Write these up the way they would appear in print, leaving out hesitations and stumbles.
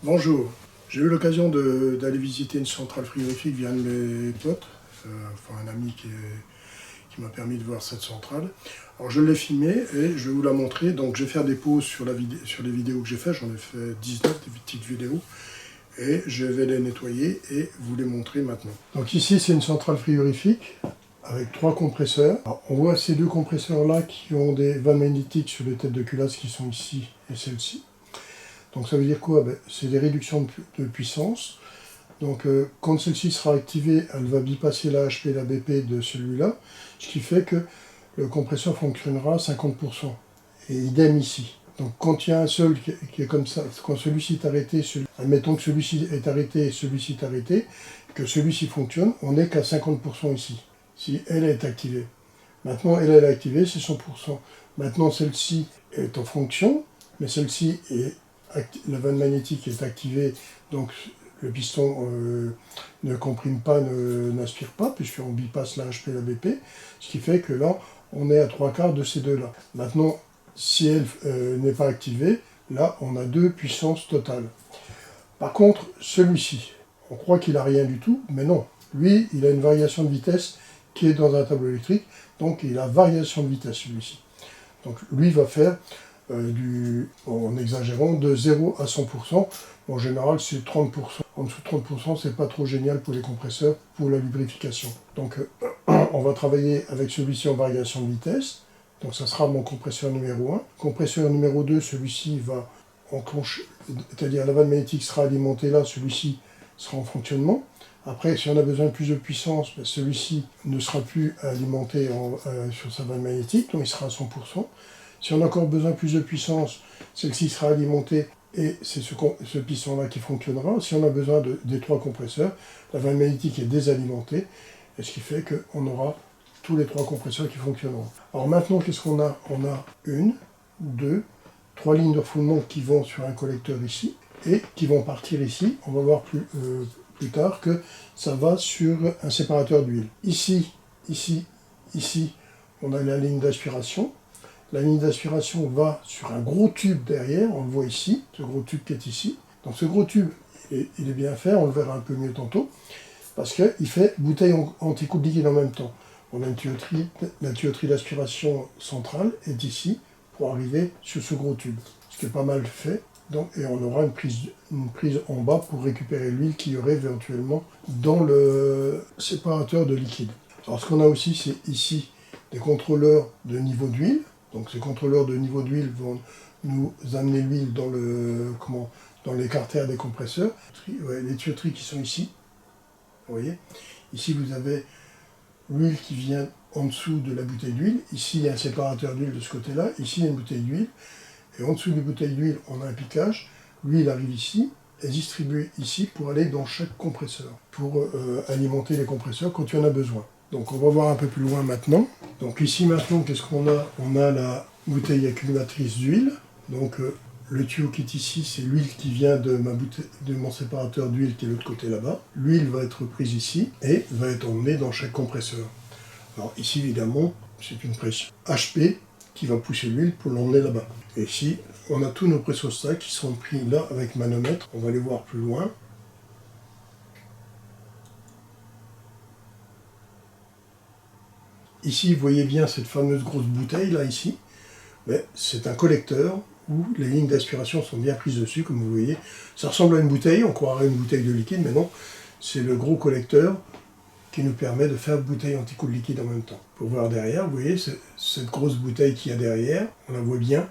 Bonjour, j'ai eu l'occasion d'aller visiter une centrale frigorifique via un de mes potes, enfin un ami qui m'a permis de voir cette centrale. Alors je l'ai filmée et je vais vous la montrer. Donc je vais faire des pauses sur les vidéos que j'ai faites, j'en ai fait 19 des petites vidéos, et je vais les nettoyer et vous les montrer maintenant. Donc ici c'est une centrale frigorifique avec 3 compresseurs. Alors, on voit ces 2 compresseurs là qui ont des vannes magnétiques sur les têtes de culasse qui sont ici et celle-ci. Donc ça veut dire quoi? C'est des réductions de puissance. Donc quand celle-ci sera activée, elle va bypasser la HP et la BP de celui-là, ce qui fait que le compresseur fonctionnera à 50%. Et idem ici. Donc quand il y a un seul qui est comme ça, quand celui-ci est arrêté, admettons que celui-ci est arrêté et celui-ci est arrêté, que celui-ci fonctionne, on n'est qu'à 50% ici, si elle est activée. Maintenant, elle est activée, c'est 100%. Maintenant, celle-ci est en fonction, mais celle-ci est la vanne magnétique est activée, donc le piston ne comprime pas, n'aspire pas, puisqu'on bypasse la HP et la BP, ce qui fait que là, on est à 3/4 de ces deux-là. Maintenant, si elle n'est pas activée, là, on a 2 puissances totales. Par contre, celui-ci, on croit qu'il n'a rien du tout, mais non. Lui, il a une variation de vitesse qui est dans un tableau électrique, donc il a variation de vitesse, celui-ci. Donc lui va faire en exagérant, de 0 à 100%. En général, c'est 30%. En dessous de 30%, c'est pas trop génial pour les compresseurs, pour la lubrification. Donc, on va travailler avec celui-ci en variation de vitesse. Donc, ça sera mon compresseur numéro 1. Compresseur numéro 2, celui-ci va enclencher, c'est-à-dire la vanne magnétique sera alimentée là, celui-ci sera en fonctionnement. Après, si on a besoin de plus de puissance, celui-ci ne sera plus alimenté sur sa vanne magnétique, donc il sera à 100%. Si on a encore besoin de plus de puissance, celle-ci sera alimentée et c'est ce piston-là qui fonctionnera. Si on a besoin des 3 compresseurs, la vanne magnétique est désalimentée, et ce qui fait qu'on aura tous les 3 compresseurs qui fonctionneront. Alors maintenant, qu'est-ce qu'on a? On a 1, 2, 3 lignes de refoulement qui vont sur un collecteur ici, et qui vont partir ici. On va voir plus tard que ça va sur un séparateur d'huile. Ici, on a la ligne d'aspiration. La ligne d'aspiration va sur un gros tube derrière, on le voit ici, ce gros tube qui est ici. Donc ce gros tube, il est bien fait, on le verra un peu mieux tantôt, parce qu'il fait bouteille anti-coupe liquide en même temps. On a une tuyauterie, la tuyauterie d'aspiration centrale est ici, pour arriver sur ce gros tube, ce qui est pas mal fait. Donc, et on aura une prise en bas pour récupérer l'huile qu'il y aurait éventuellement dans le séparateur de liquide. Alors ce qu'on a aussi, c'est ici des contrôleurs de niveau d'huile. Donc ces contrôleurs de niveau d'huile vont nous amener l'huile dans les carters des compresseurs. Les tuyauteries qui sont ici, vous voyez. Ici vous avez l'huile qui vient en dessous de la bouteille d'huile. Ici il y a un séparateur d'huile de ce côté-là. Ici il y a une bouteille d'huile. Et en dessous de la bouteille d'huile, on a un piquage. L'huile arrive ici, est distribuée ici pour aller dans chaque compresseur, pour alimenter les compresseurs quand il y en a besoin. Donc on va voir un peu plus loin maintenant. Donc ici maintenant, qu'est-ce qu'on a? On a la bouteille accumulatrice d'huile. Donc le tuyau qui est ici, c'est l'huile qui vient de mon séparateur d'huile qui est de l'autre côté là-bas. L'huile va être prise ici et va être emmenée dans chaque compresseur. Alors ici évidemment, c'est une pression HP qui va pousser l'huile pour l'emmener là-bas. Et ici, on a tous nos pressostats qui sont pris là avec manomètre. On va les voir plus loin. Ici, vous voyez bien cette fameuse grosse bouteille, là, ici. C'est un collecteur où les lignes d'aspiration sont bien prises dessus, comme vous voyez. Ça ressemble à une bouteille, on croirait une bouteille de liquide, mais non. C'est le gros collecteur qui nous permet de faire bouteille anti-coupe liquide en même temps. Pour voir derrière, vous voyez, cette grosse bouteille qu'il y a derrière, on la voit bien.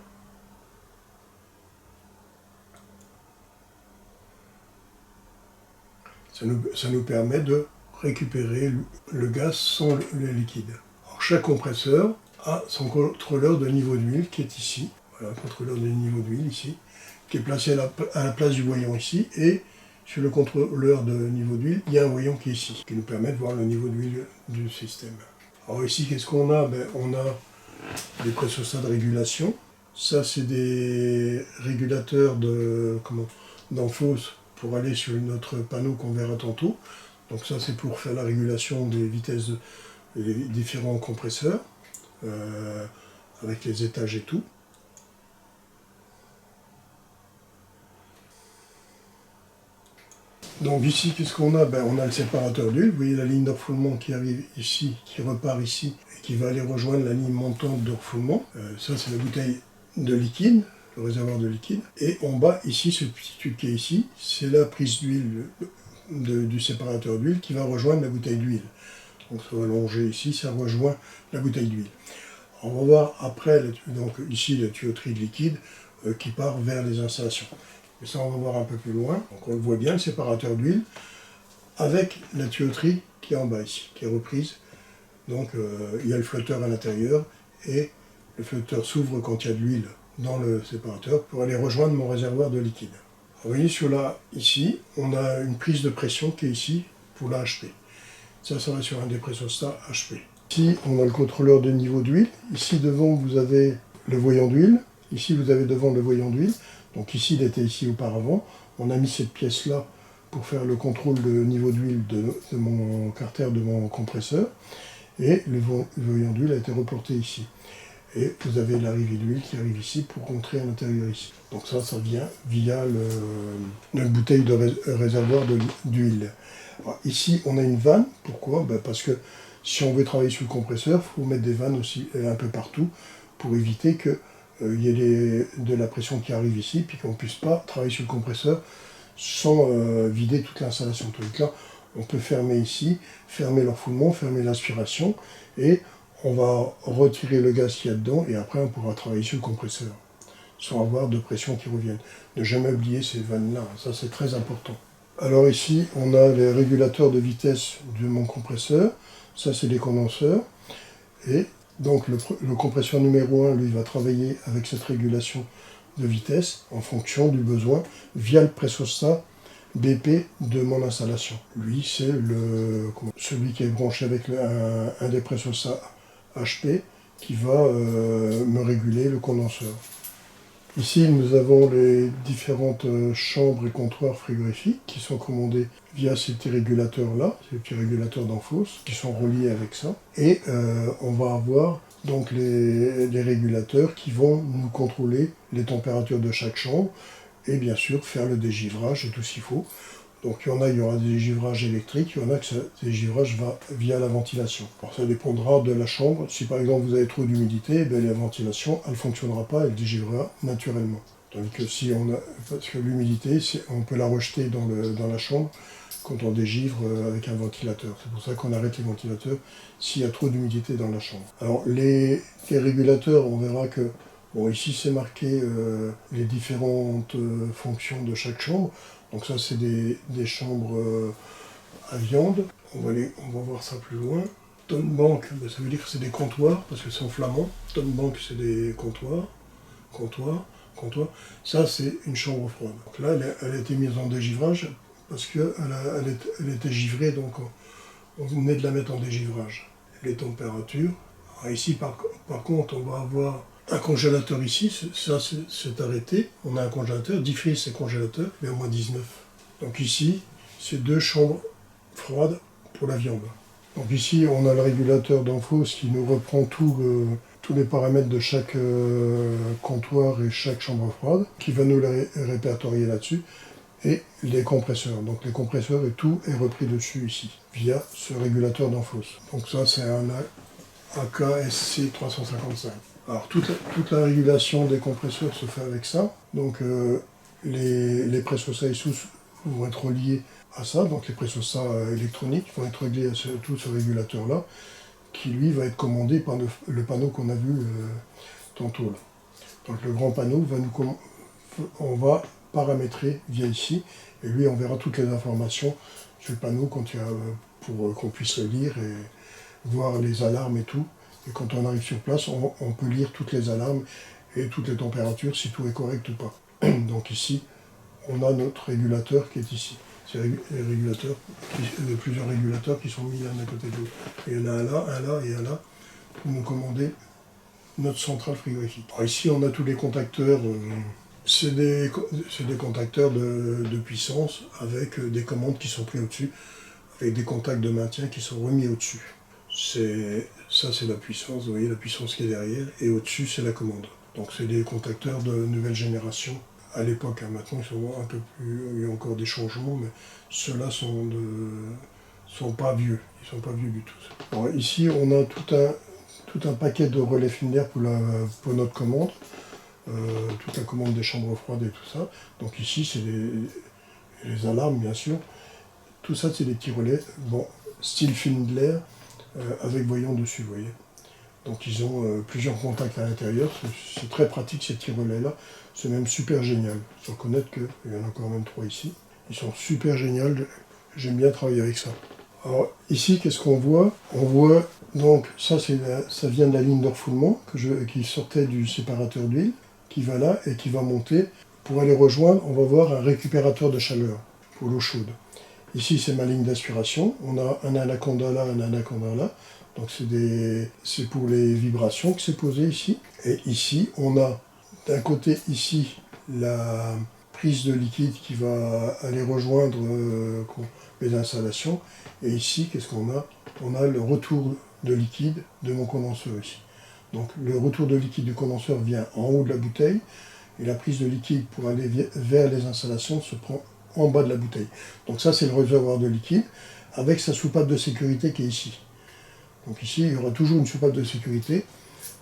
Ça nous permet de récupérer le gaz sans le liquide. Alors, chaque compresseur a son contrôleur de niveau d'huile qui est ici. Voilà, contrôleur de niveau d'huile ici, qui est placé à la place du voyant ici. Et sur le contrôleur de niveau d'huile, il y a un voyant qui est ici, qui nous permet de voir le niveau d'huile du système. Alors ici, qu'est-ce qu'on a? On a des pressostats de régulation. Ça, c'est des régulateurs d'enfose pour aller sur notre panneau qu'on verra tantôt. Donc ça, c'est pour faire la régulation des vitesses des différents compresseurs, avec les étages et tout. Donc ici, qu'est-ce qu'on a? On a le séparateur d'huile. Vous voyez la ligne de refoulement qui arrive ici, qui repart ici, et qui va aller rejoindre la ligne montante de refoulement. Ça, c'est la bouteille de liquide, le réservoir de liquide. Et en bas, ici, ce petit tube qui est ici, c'est la prise d'huile du séparateur d'huile qui va rejoindre la bouteille d'huile. Donc ça va longer ici, ça rejoint la bouteille d'huile. On va voir après, donc ici, la tuyauterie de liquide qui part vers les installations. Mais ça, on va voir un peu plus loin. Donc on le voit bien, le séparateur d'huile, avec la tuyauterie qui est en bas ici, qui est reprise. Donc il y a le flotteur à l'intérieur, et le flotteur s'ouvre quand il y a de l'huile dans le séparateur pour aller rejoindre mon réservoir de liquide. Vous voyez, ici, on a une prise de pression qui est ici pour la HP. Ça va sur un des pressostats HP. Ici, on a le contrôleur de niveau d'huile. Ici, devant, vous avez le voyant d'huile. Ici, vous avez devant le voyant d'huile. Donc ici, il était ici auparavant. On a mis cette pièce-là pour faire le contrôle de niveau d'huile de mon carter, de mon compresseur. Et le voyant d'huile a été reporté ici. Et vous avez l'arrivée d'huile qui arrive ici pour rentrer à l'intérieur ici. Donc ça vient via notre bouteille de réservoir d'huile. Ici, on a une vanne. Pourquoi? Parce que si on veut travailler sur le compresseur, il faut mettre des vannes aussi un peu partout pour éviter qu'il y ait de la pression qui arrive ici, puis qu'on ne puisse pas travailler sur le compresseur sans vider toute l'installation. Donc là, on peut fermer ici, fermer l'enfoulement, fermer l'aspiration, et on va retirer le gaz qu'il y a dedans, et après on pourra travailler sur le compresseur, sans avoir de pression qui revienne. Ne jamais oublier ces vannes-là, ça c'est très important. Alors ici, on a les régulateurs de vitesse de mon compresseur, ça c'est des condenseurs, et donc le compresseur numéro 1, lui, va travailler avec cette régulation de vitesse en fonction du besoin via le pressostat BP de mon installation. Lui, c'est celui qui est branché avec un des pressostats HP qui va me réguler le condenseur. Ici, nous avons les différentes chambres et comptoirs frigorifiques qui sont commandés via ces petits régulateurs-là, ces petits régulateurs d'enfausse, qui sont reliés avec ça. Et on va avoir donc les régulateurs qui vont nous contrôler les températures de chaque chambre et bien sûr faire le dégivrage et tout ce qu'il faut. Donc il y aura des dégivrages électriques, il y en a que ce dégivrage va via la ventilation. Alors ça dépendra de la chambre. Si par exemple vous avez trop d'humidité, la ventilation elle ne fonctionnera pas, elle dégivrera naturellement. Tandis que parce que l'humidité, on peut la rejeter dans la chambre quand on dégivre avec un ventilateur. C'est pour ça qu'on arrête les ventilateurs s'il y a trop d'humidité dans la chambre. Alors les régulateurs, on verra que, bon, ici c'est marqué les différentes fonctions de chaque chambre. Donc ça c'est des chambres à viande. On va voir ça plus loin. Tonne bank, ça veut dire que c'est des comptoirs, parce que c'est en flamand. Tonne bank, c'est des comptoirs. Ça c'est une chambre froide. Donc là elle a été mise en dégivrage parce qu'elle était givrée, donc on venait de la mettre en dégivrage. Les températures. Alors ici par contre on va avoir un congélateur ici, ça c'est arrêté. On a un congélateur, diffé c'est congélateur, mais au moins 19. Donc ici, c'est 2 chambres froides pour la viande. Donc ici, on a le régulateur d'enfausse qui nous reprend tous les paramètres de chaque comptoir et chaque chambre froide, qui va nous les répertorier là-dessus. Et les compresseurs. Donc les compresseurs et tout est repris dessus ici, via ce régulateur d'enfausse. Donc ça, c'est un AKSC 355. Alors toute la régulation des compresseurs se fait avec ça. Donc les pressostats ISUS vont être reliés à ça. Donc les pressostats électroniques vont être reliés à tout ce régulateur-là, qui lui va être commandé par le panneau qu'on a vu tantôt là. Donc le grand panneau on va paramétrer via ici, et lui on verra toutes les informations sur le panneau pour qu'on puisse le lire et voir les alarmes et tout. Et quand on arrive sur place, on peut lire toutes les alarmes et toutes les températures, si tout est correct ou pas. Donc ici, on a notre régulateur qui est ici. C'est plusieurs régulateurs qui sont mis l'un à côté de l'autre. Il y en a un là et un là, pour nous commander notre centrale frigorifique. Alors ici, on a tous les contacteurs. C'est des contacteurs de puissance avec des commandes qui sont prises au-dessus, avec des contacts de maintien qui sont remis au-dessus. Ça c'est la puissance, vous voyez la puissance qui est derrière, et au-dessus c'est la commande. Donc c'est des contacteurs de nouvelle génération à l'époque. Hein. Maintenant, ils sont un peu plus... Il y a encore des changements, mais ceux-là sont pas vieux. Ils sont pas vieux du tout. Alors, ici, on a tout un paquet de relais Finder pour notre commande. Toute la commande des chambres froides et tout ça. Donc ici, c'est les alarmes, bien sûr. Tout ça, c'est des petits relais, bon, style Findler, avec voyant dessus, vous voyez. Donc ils ont plusieurs contacts à l'intérieur. C'est très pratique, ces petits relais-là. C'est même super génial. Il faut reconnaître qu'il y en a encore même 3 ici. Ils sont super géniaux. J'aime bien travailler avec ça. Alors ici, qu'est-ce qu'on voit? On voit, donc, ça vient de la ligne de refoulement qui sortait du séparateur d'huile, qui va là et qui va monter. Pour aller rejoindre, on va voir un récupérateur de chaleur pour l'eau chaude. Ici, c'est ma ligne d'aspiration. On a un anaconda là, un anaconda là. Donc c'est pour les vibrations que c'est posé ici. Et ici, on a d'un côté ici la prise de liquide qui va aller rejoindre les installations. Et ici, qu'est-ce qu'on a? On a le retour de liquide de mon condenseur ici. Donc le retour de liquide du condenseur vient en haut de la bouteille. Et la prise de liquide pour aller vers les installations se prend en bas de la bouteille. Donc ça, c'est le réservoir de liquide avec sa soupape de sécurité qui est ici. Donc ici, il y aura toujours une soupape de sécurité.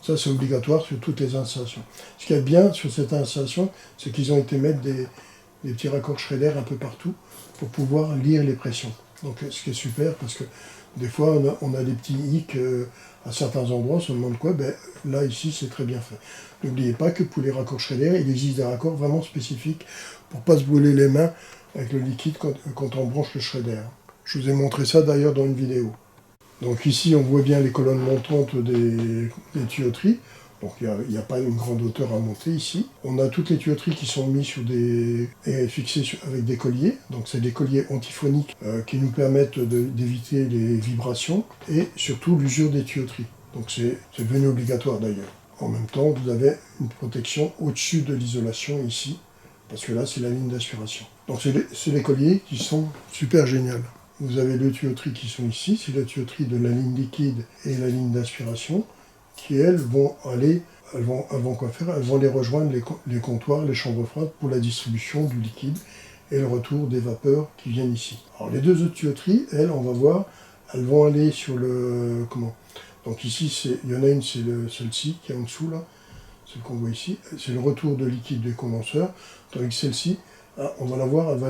Ça, c'est obligatoire sur toutes les installations. Ce qui est bien sur cette installation, c'est qu'ils ont été mettre des petits raccords Schrader un peu partout pour pouvoir lire les pressions. Donc ce qui est super, parce que des fois, on a des petits hicks à certains endroits, on se demande quoi, ben, là, ici, c'est très bien fait. N'oubliez pas que pour les raccords Schrader, il existe des raccords vraiment spécifiques pour ne pas se brûler les mains avec le liquide quand on branche le Schrader. Je vous ai montré ça d'ailleurs dans une vidéo. Donc ici, on voit bien les colonnes montantes des tuyauteries. Donc il n'y a pas une grande hauteur à monter ici. On a toutes les tuyauteries qui sont mises et fixées avec des colliers. Donc c'est des colliers antiphoniques qui nous permettent d'éviter les vibrations et surtout l'usure des tuyauteries. Donc c'est devenu obligatoire d'ailleurs. En même temps, vous avez une protection au-dessus de l'isolation ici, parce que là c'est la ligne d'aspiration. Donc c'est les colliers qui sont super géniaux. Vous avez deux tuyauteries qui sont ici, c'est la tuyauterie de la ligne liquide et la ligne d'aspiration, qui elles vont aller, elles vont quoi faire? Elles vont aller rejoindre les comptoirs, les chambres froides pour la distribution du liquide et le retour des vapeurs qui viennent ici. Alors les deux autres tuyauteries, elles, on va voir, elles vont aller sur le... Donc ici, il y en a une, c'est celle-ci qui est en dessous là, celle qu'on voit ici, c'est le retour de liquide des condenseurs, tandis que celle-ci, on va la voir, elle va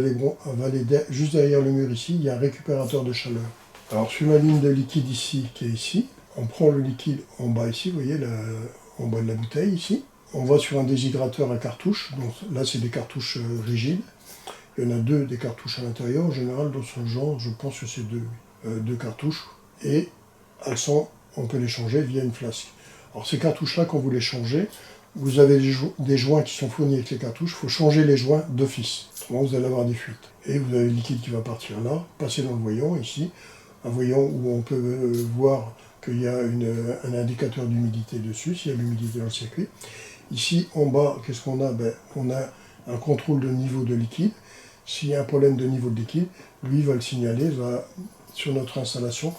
aller juste derrière le mur ici, il y a un récupérateur de chaleur. Alors sur la ligne de liquide ici, qui est ici, on prend le liquide en bas ici, vous voyez, en bas de la bouteille ici. On va sur un déshydrateur à cartouches, donc là c'est des cartouches rigides. Il y en a deux des cartouches à l'intérieur, en général dans ce genre, je pense que c'est deux cartouches. Et on peut les changer via une flasque. Alors ces cartouches-là, quand vous les changez, vous avez des joints qui sont fournis avec les cartouches, il faut changer les joints d'office. Autrement, vous allez avoir des fuites. Et vous avez le liquide qui va partir là, passer dans le voyant ici, un voyant où on peut voir qu'il y a un indicateur d'humidité dessus, s'il y a l'humidité dans le circuit. Ici, en bas, qu'est-ce qu'on a? On a un contrôle de niveau de liquide. S'il y a un problème de niveau de liquide, lui va le signaler, sur notre installation,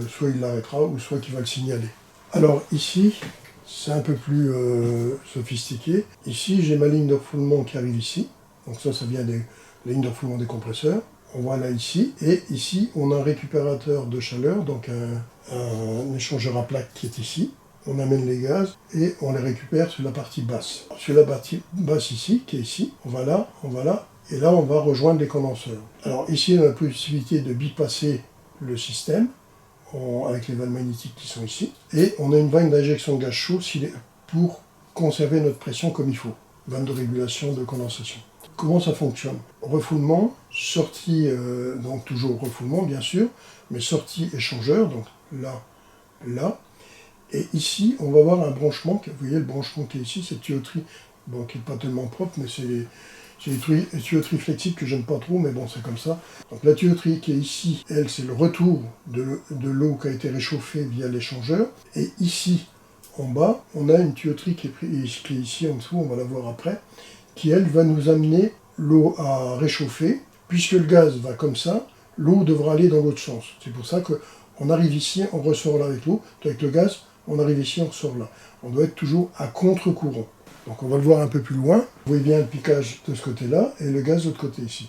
soit il l'arrêtera, ou soit qu'il va le signaler. Alors ici, c'est un peu plus sophistiqué. Ici, j'ai ma ligne de refoulement qui arrive ici. Donc ça vient des lignes de refoulement des compresseurs. On voit là ici. Et ici, on a un récupérateur de chaleur, donc un échangeur à plaques qui est ici. On amène les gaz et on les récupère sur la partie basse. Sur la partie basse ici, qui est ici, on va là, et là on va rejoindre les condenseurs. Alors ici, on a la possibilité de bypasser le système, avec les valves magnétiques qui sont ici. Et on a une vanne d'injection de gaz chaud pour conserver notre pression comme il faut. Vanne de régulation de condensation. Comment ça fonctionne? Refoulement, sortie, donc toujours refoulement bien sûr, mais sortie échangeur, donc là, là. Et ici, on va voir un branchement, vous voyez le branchement qui est ici, cette tuyauterie, bon, qui n'est pas tellement propre, mais c'est les tuyauteries flexibles que j'aime pas trop, mais bon, c'est comme ça. Donc la tuyauterie qui est ici, elle, c'est le retour de l'eau qui a été réchauffée via l'échangeur. Et ici, en bas, on a une tuyauterie qui est ici en dessous, on va la voir après, qui, elle, va nous amener l'eau à réchauffer. Puisque le gaz va comme ça, l'eau devra aller dans l'autre sens. C'est pour ça qu'on arrive ici, on ressort là avec l'eau, avec le gaz, on arrive ici, on ressort là. On doit être toujours à contre-courant. Donc on va le voir un peu plus loin. Vous voyez bien le piquage de ce côté-là et le gaz de l'autre côté ici.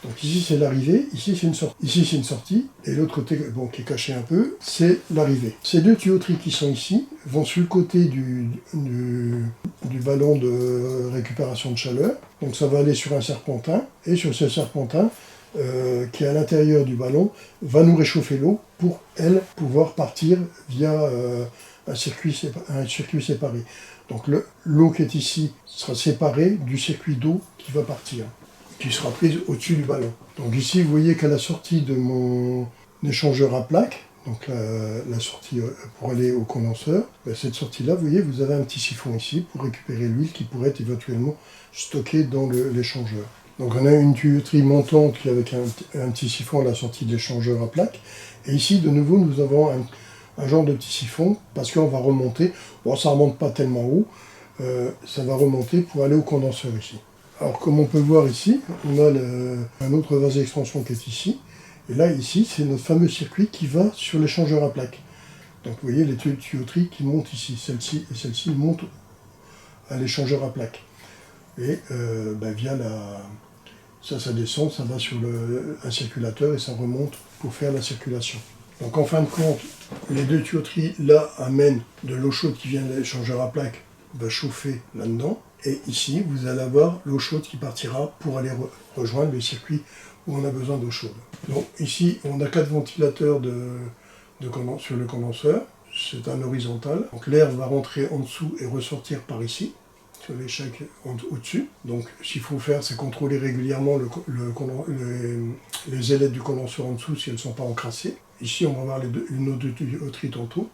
Donc ici c'est l'arrivée, ici c'est une sortie. Ici c'est une sortie, et l'autre côté, bon, qui est caché un peu, c'est l'arrivée. Ces deux tuyauteries qui sont ici vont sur le côté du ballon de récupération de chaleur. Donc ça va aller sur un serpentin, et sur ce serpentin, qui est à l'intérieur du ballon, va nous réchauffer l'eau pour, elle, pouvoir partir via un circuit séparé. Donc l'eau qui est ici sera séparée du circuit d'eau qui va partir, qui sera prise au-dessus du ballon. Donc ici, vous voyez qu'à la sortie de mon échangeur à plaques, donc la sortie pour aller au condenseur, cette sortie-là, vous voyez, vous avez un petit siphon ici pour récupérer l'huile qui pourrait être éventuellement stockée dans l'échangeur. Donc on a une tuyauterie montante qui avec un petit siphon à la sortie de l'échangeur à plaques. Et ici, de nouveau, nous avons un genre de petit siphon, parce qu'on va remonter, bon ça ne remonte pas tellement haut, ça va remonter pour aller au condenseur ici. Alors comme on peut voir ici, on a un autre vase d'expansion qui est ici, et là ici c'est notre fameux circuit qui va sur l'échangeur à plaques. Donc vous voyez les tuyauteries qui montent ici, celle-ci et celle-ci montent à l'échangeur à plaques. Et via ça descend, ça va sur un circulateur et ça remonte pour faire la circulation. Donc en fin de compte, les deux tuyauteries là amènent de l'eau chaude qui vient de l'échangeur à plaques, va chauffer là-dedans. Et ici, vous allez avoir l'eau chaude qui partira pour aller rejoindre le circuit où on a besoin d'eau chaude. Donc ici, on a 4 ventilateurs sur le condenseur. C'est un horizontal. Donc l'air va rentrer en dessous et ressortir par ici, sur l'échec au-dessus. Donc ce qu'il faut faire, c'est contrôler régulièrement les ailettes du condenseur en dessous si elles ne sont pas encrassées. Ici, on va voir nos deux tuyauteries tantôt.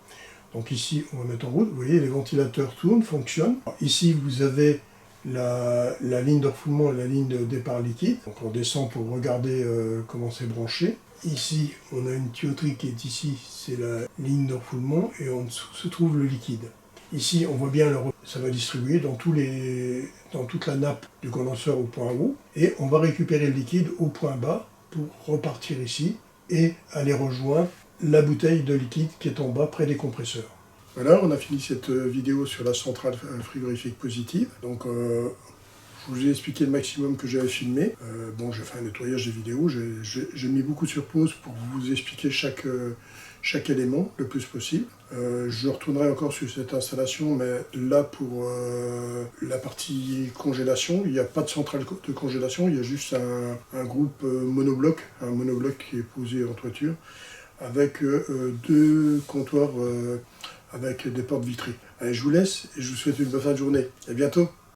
Donc ici, on va mettre en route. Vous voyez, les ventilateurs tournent, fonctionnent. Alors, ici, vous avez la ligne de refoulement et la ligne de départ liquide. Donc on descend pour regarder comment c'est branché. Ici, on a une tuyauterie qui est ici, c'est la ligne de refoulement, et en dessous se trouve le liquide. Ici, on voit bien, ça va distribuer dans toute la nappe du condenseur au point haut, et on va récupérer le liquide au point bas pour repartir ici et aller rejoindre la bouteille de liquide qui est en bas près des compresseurs. Voilà, on a fini cette vidéo sur la centrale frigorifique positive. Donc, je vous ai expliqué le maximum que j'avais filmé. Bon, j'ai fait un nettoyage des vidéos, j'ai mis beaucoup sur pause pour vous expliquer chaque élément le plus possible. Je retournerai encore sur cette installation, mais là pour la partie congélation, il n'y a pas de centrale de congélation, il y a juste un groupe monobloc, un monobloc qui est posé en toiture, avec 2 comptoirs avec des portes vitrées. Allez, je vous laisse et je vous souhaite une bonne fin de journée. À bientôt.